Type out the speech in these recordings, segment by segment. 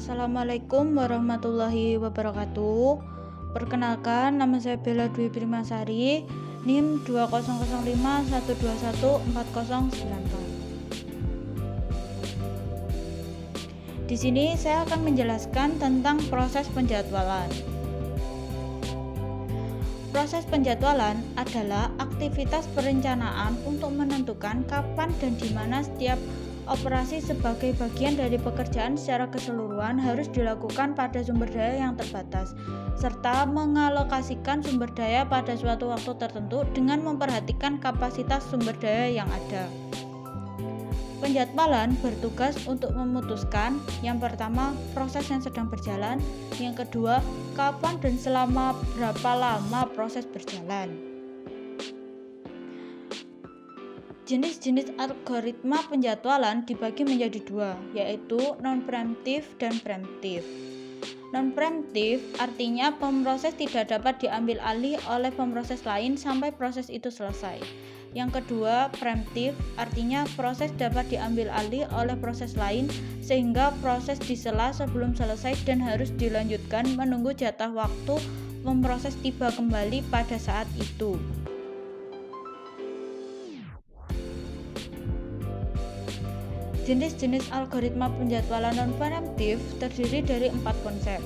Assalamualaikum warahmatullahi wabarakatuh. Perkenalkan, nama saya Bella Dwi Primasari, NIM 20051214. Di sini saya akan menjelaskan tentang proses penjadwalan. Proses penjadwalan adalah aktivitas perencanaan untuk menentukan kapan dan di mana setiap operasi sebagai bagian dari pekerjaan secara keseluruhan harus dilakukan pada sumber daya yang terbatas, serta mengalokasikan sumber daya pada suatu waktu tertentu dengan memperhatikan kapasitas sumber daya yang ada. Penjadwalan bertugas untuk memutuskan, yang pertama, proses yang sedang berjalan, yang kedua, kapan dan selama berapa lama proses berjalan. Jenis-jenis algoritma penjadwalan dibagi menjadi dua, yaitu non-preemptif dan preemptif. Non-preemptif artinya pemroses tidak dapat diambil alih oleh pemroses lain sampai proses itu selesai. Yang kedua, preemptif artinya proses dapat diambil alih oleh proses lain sehingga proses disela sebelum selesai dan harus dilanjutkan menunggu jatah waktu pemroses tiba kembali pada saat itu. Jenis-jenis algoritma penjadwalan non-preemptif terdiri dari 4 konsep.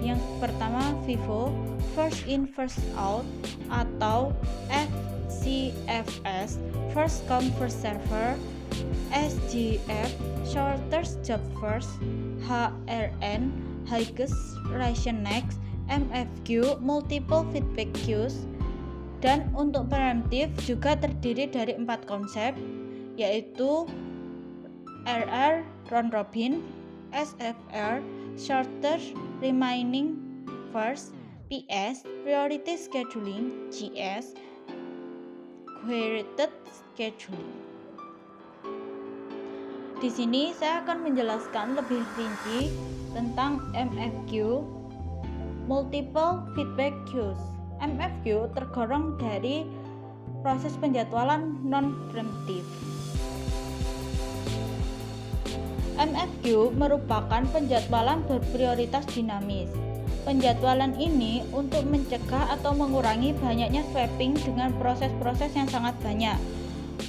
Yang pertama, FIFO, First In First Out, atau FCFS, First Come First Server, SJF, Shortest Job First, HRN, Highest Ration Next, MFQ, Multiple Feedback Queues. Dan untuk preemptif juga terdiri dari 4 konsep, yaitu RR Round Robin, SFR Shortest Remaining First, PS Priority Scheduling, GS Guaranteed Scheduling. Di sini saya akan menjelaskan lebih rinci tentang MFQ, Multiple Feedback Queues. MFQ tergolong dari proses penjadwalan non-preemptif. MFQ merupakan penjadwalan berprioritas dinamis. Penjadwalan ini untuk mencegah atau mengurangi banyaknya swapping dengan proses-proses yang sangat banyak,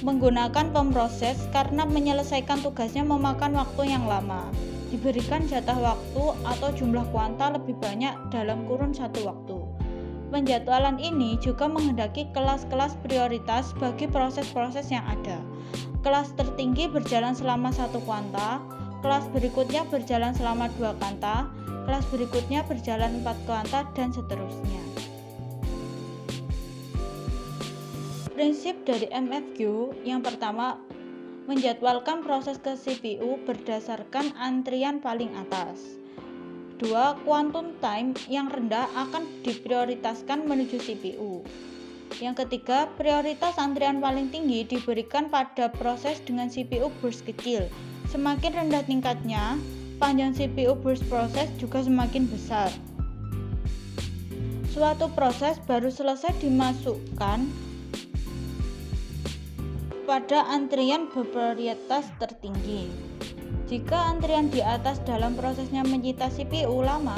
menggunakan pemroses karena menyelesaikan tugasnya memakan waktu yang lama, diberikan jatah waktu atau jumlah kuanta lebih banyak dalam kurun satu waktu. Penjadwalan ini juga menghendaki kelas-kelas prioritas bagi proses-proses yang ada. Kelas tertinggi berjalan selama 1 kuanta, kelas berikutnya berjalan selama 2 kuanta, kelas berikutnya berjalan 4 kuanta, dan seterusnya. Prinsip dari MFQ yang pertama, menjadwalkan proses ke CPU berdasarkan antrian paling atas. 2. Quantum time yang rendah akan diprioritaskan menuju CPU. Yang ketiga, prioritas antrian paling tinggi diberikan pada proses dengan CPU burst kecil. Semakin rendah tingkatnya, panjang CPU burst proses juga semakin besar. Suatu proses baru selesai dimasukkan pada antrian berprioritas tertinggi. Jika antrian di atas dalam prosesnya menyita CPU lama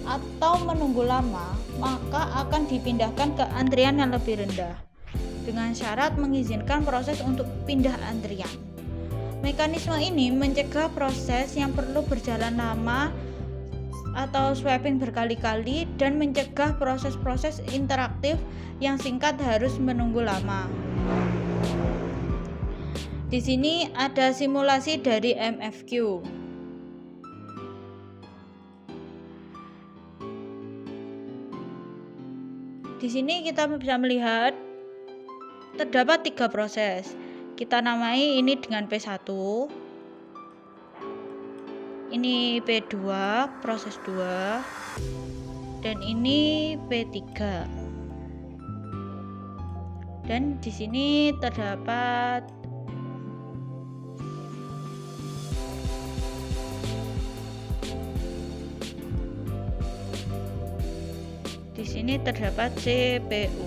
atau menunggu lama, maka akan dipindahkan ke antrian yang lebih rendah dengan syarat mengizinkan proses untuk pindah antrian. Mekanisme ini mencegah proses yang perlu berjalan lama atau swapping berkali-kali dan mencegah proses-proses interaktif yang singkat harus menunggu lama. Di sini ada simulasi dari MFQ. Di sini kita bisa melihat terdapat 3 proses. Kita namai ini dengan P1. Ini P2, proses 2. Dan ini P3. Dan di sini terdapat CPU.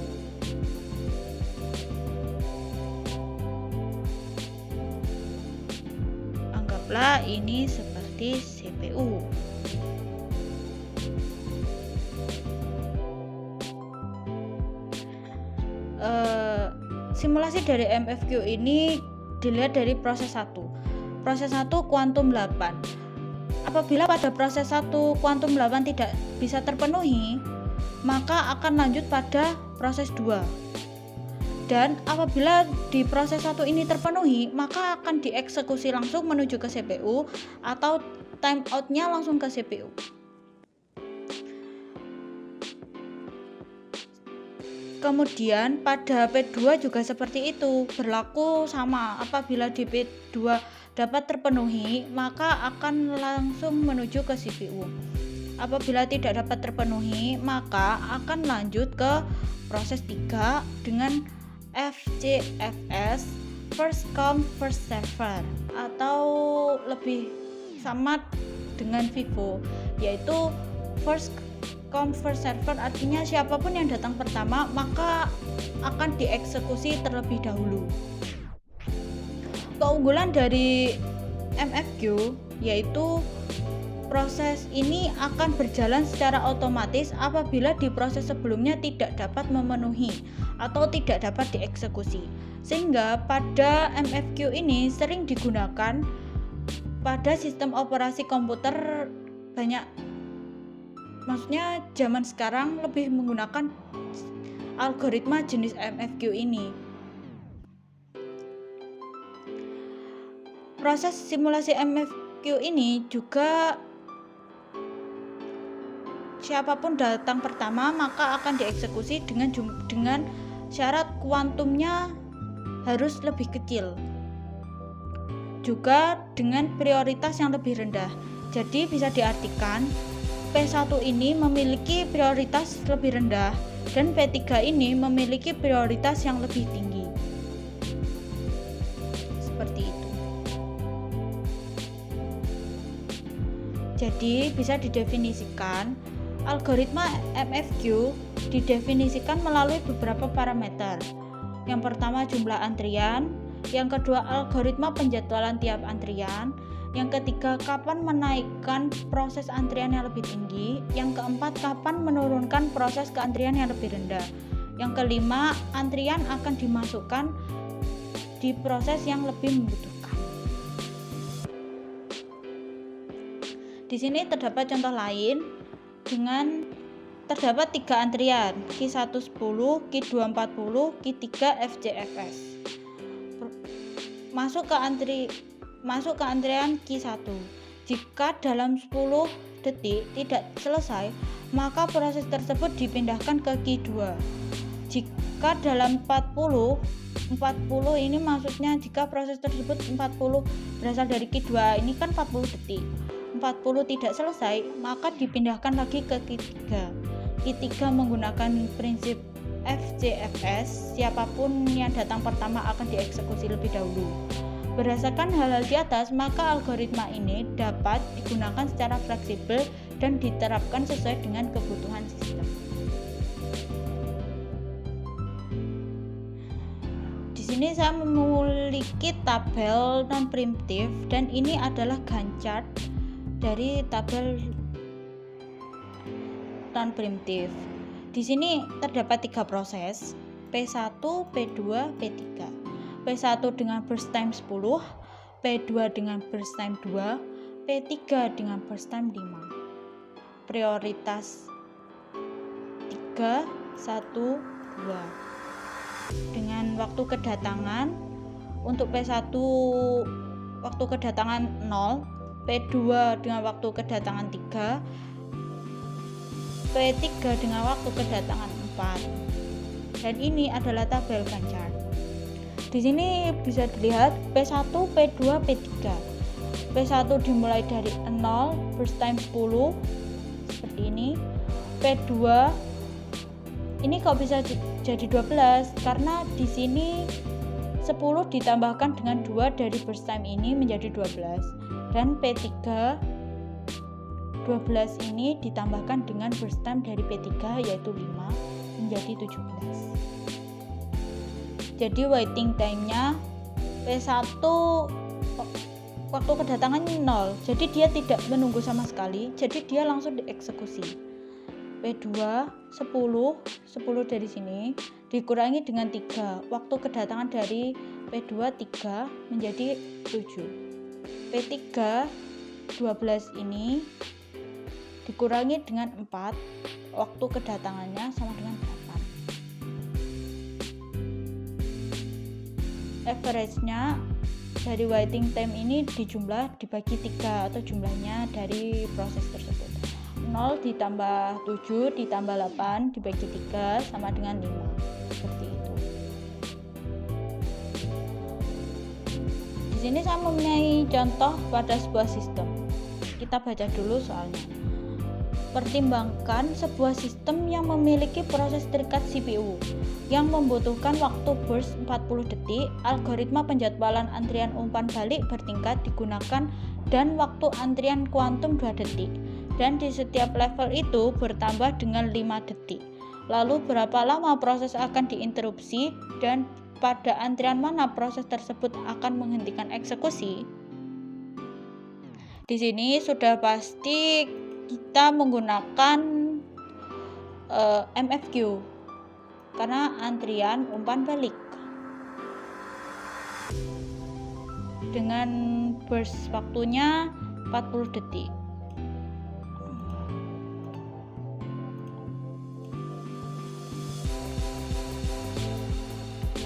Anggaplah ini seperti CPU. simulasi dari MFQ ini dilihat dari proses 1. Proses 1 kuantum 8. Apabila pada proses 1 kuantum 8 tidak bisa terpenuhi, maka akan lanjut pada proses 2. Dan apabila di proses 1 ini terpenuhi, maka akan dieksekusi langsung menuju ke CPU atau timeout-nya langsung ke CPU. Kemudian pada P2 juga seperti itu, berlaku sama. Apabila di P2 dapat terpenuhi, maka akan langsung menuju ke CPU. Apabila tidak dapat terpenuhi, maka akan lanjut ke proses 3 dengan FCFS, first come first server, atau lebih sama dengan FIFO, yaitu first come first server, artinya siapapun yang datang pertama maka akan dieksekusi terlebih dahulu. Keunggulan dari MFQ yaitu proses ini akan berjalan secara otomatis apabila di proses sebelumnya tidak dapat memenuhi atau tidak dapat dieksekusi. Sehingga pada MFQ ini sering digunakan pada sistem operasi komputer banyak. Maksudnya zaman sekarang lebih menggunakan algoritma jenis MFQ ini. Proses simulasi MFQ ini juga siapapun datang pertama maka akan dieksekusi dengan syarat kuantumnya harus lebih kecil. Juga dengan prioritas yang lebih rendah. Jadi bisa diartikan P1 ini memiliki prioritas lebih rendah dan P3 ini memiliki prioritas yang lebih tinggi. Seperti itu. Jadi bisa didefinisikan algoritma MFQ didefinisikan melalui beberapa parameter. Yang pertama jumlah antrian, yang kedua algoritma penjadwalan tiap antrian, yang ketiga kapan menaikkan proses antrian yang lebih tinggi, yang keempat kapan menurunkan proses keantrian yang lebih rendah, yang kelima antrian akan dimasukkan di proses yang lebih membutuhkan. Di sini terdapat contoh lain dengan terdapat 3 antrian Q110, Q240, Q3 FCFS. Masuk ke antrian Q1. Jika dalam 10 detik tidak selesai, maka proses tersebut dipindahkan ke Q2. Jika dalam 40 ini maksudnya jika proses tersebut 40 berasal dari Q2, ini kan 40 detik. 40 tidak selesai, maka dipindahkan lagi ke Q3. Q3 menggunakan prinsip FCFS, siapapun yang datang pertama akan dieksekusi lebih dahulu. Berdasarkan hal-hal di atas, maka algoritma ini dapat digunakan secara fleksibel dan diterapkan sesuai dengan kebutuhan sistem. Di sini saya memiliki tabel non-primitif dan ini adalah Gantt chart dari tabel non-primitif. Di sini terdapat 3 proses, P1, P2, P3. P1 dengan burst time 10, P2 dengan burst time 2, P3 dengan burst time 5. Prioritas 3, 1, 2. Dengan waktu kedatangan untuk P1 waktu kedatangan 0, P2 dengan waktu kedatangan 3, P3 dengan waktu kedatangan 4. Dan ini adalah tabel Gantt chart. Di sini bisa dilihat P1, P2, P3. P1 dimulai dari 0, burst time 10 seperti ini. P2 ini kok bisa jadi 12 karena di sini 10 ditambahkan dengan 2 dari burst time ini menjadi 12 dan P3 12 ini ditambahkan dengan burst time dari P3 yaitu 5 menjadi 17. Jadi waiting time-nya P1 waktu kedatangan 0. Jadi dia tidak menunggu sama sekali. Jadi dia langsung dieksekusi. P2 10 dari sini dikurangi dengan 3. Waktu kedatangan dari P2 3 menjadi 7. P3 12 ini dikurangi dengan 4. Waktu kedatangannya sama dengan 8. Average-nya dari waiting time ini dibagi 3 atau jumlahnya dari proses tersebut. 0 ditambah 7 ditambah 8 dibagi 3 sama dengan 5. Seperti itu. Di sini saya mempunyai contoh pada sebuah sistem. Kita baca dulu soalnya. Pertimbangkan sebuah sistem yang memiliki proses terikat CPU yang membutuhkan waktu burst 40 detik, algoritma penjadwalan antrian umpan balik bertingkat digunakan dan waktu antrian kuantum 2 detik, dan di setiap level itu bertambah dengan 5 detik. Lalu berapa lama proses akan diinterupsi dan pada antrian mana proses tersebut akan menghentikan eksekusi? Di sini sudah pasti kita menggunakan MFQ karena antrian umpan balik dengan burst waktunya 40 detik.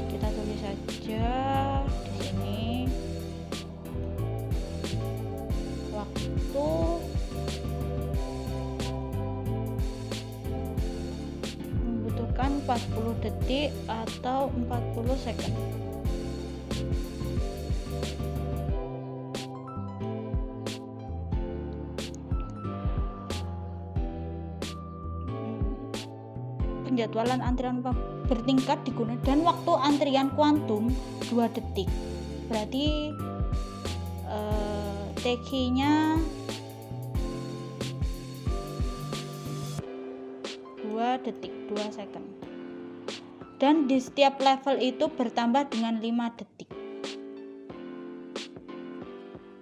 Kita tulis saja di sini waktu membutuhkan 40 detik atau 40 second. Penjadwalan antrian bertingkat digunakan dan waktu antrian kuantum 2 detik. Berarti TK-nya 2 detik, 2 second. Dan di setiap level itu bertambah dengan 5 detik.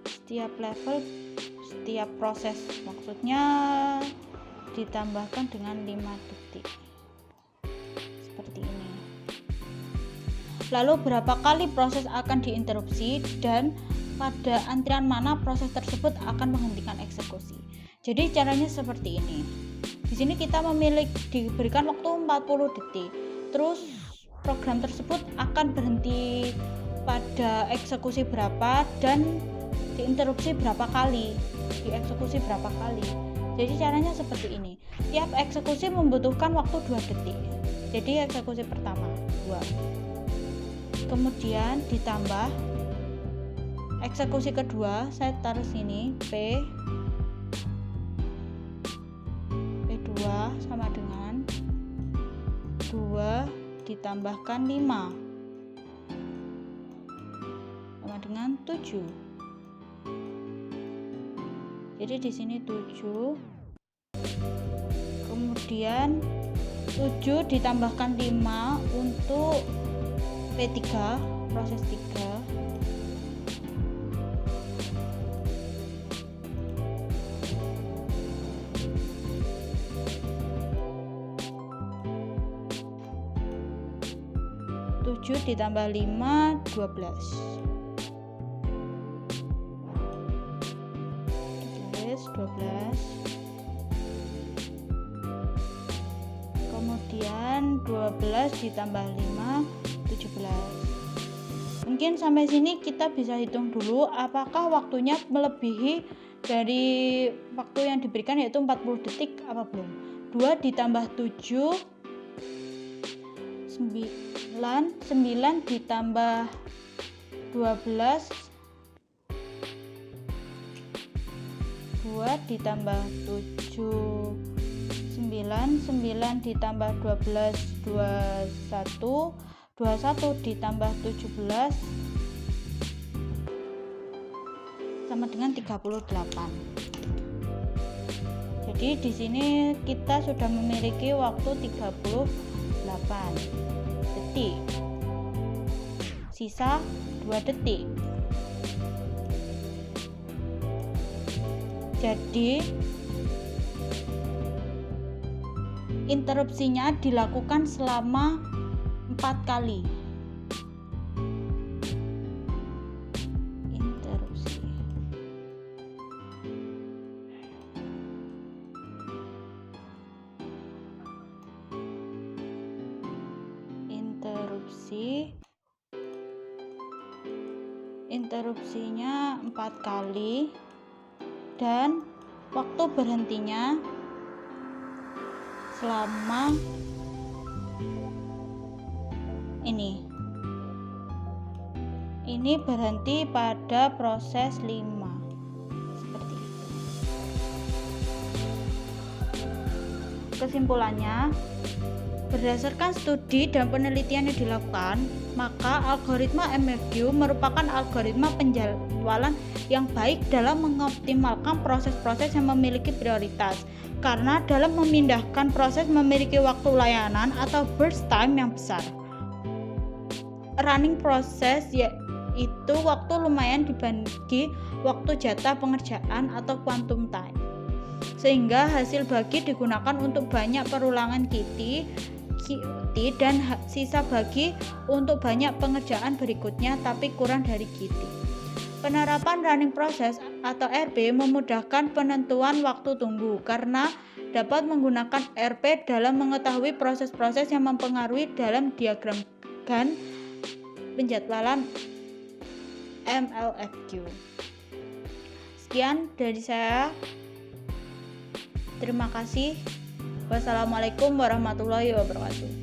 Setiap level, setiap proses maksudnya ditambahkan dengan 5 detik. Seperti ini. Lalu berapa kali proses akan diinterupsi dan pada antrian mana proses tersebut akan menghentikan eksekusi. Jadi caranya seperti ini. Di sini kita diberikan waktu 40 detik. Terus program tersebut akan berhenti pada eksekusi berapa dan diinterupsi berapa kali, dieksekusi berapa kali. Jadi caranya seperti ini. Tiap eksekusi membutuhkan waktu 2 detik. Jadi eksekusi pertama 2. Kemudian ditambah eksekusi kedua, saya taruh sini P2 sama dengan 2 ditambahkan 5 sama dengan 7. Jadi di sini 7. Kemudian 7 ditambahkan 5 untuk P3, proses 3. Ditambah 5, 12. Tulis 12. Kemudian 12 ditambah 5, 17. Mungkin sampai sini kita bisa hitung dulu apakah waktunya melebihi dari waktu yang diberikan yaitu 40 detik apa belum. 2 ditambah 7, 9 ditambah 12, 2 ditambah 7, 9 ditambah 12, 21, 21 ditambah 17 sama dengan 38. Jadi di sini kita sudah memiliki waktu 38 detik. Sisa 2 detik. Jadi interupsinya dilakukan selama 4 kali. Interupsi. Interupsinya 4 kali dan waktu berhentinya selama ini berhenti pada proses 5 seperti itu. Kesimpulannya, berdasarkan studi dan penelitian yang dilakukan, maka algoritma MFQ merupakan algoritma penjadwalan yang baik dalam mengoptimalkan proses-proses yang memiliki prioritas, karena dalam memindahkan proses memiliki waktu layanan atau burst time yang besar. Running proses yaitu waktu lumayan dibagi waktu jatah pengerjaan atau quantum time, sehingga hasil bagi digunakan untuk banyak perulangan QT dan sisa bagi untuk banyak pengerjaan berikutnya tapi kurang dari QT. Penerapan running process atau RP memudahkan penentuan waktu tunggu karena dapat menggunakan RP dalam mengetahui proses-proses yang mempengaruhi dalam diagram Gantt penjadwalan MLFQ. Sekian dari saya. Terima kasih. Wassalamualaikum warahmatullahi wabarakatuh.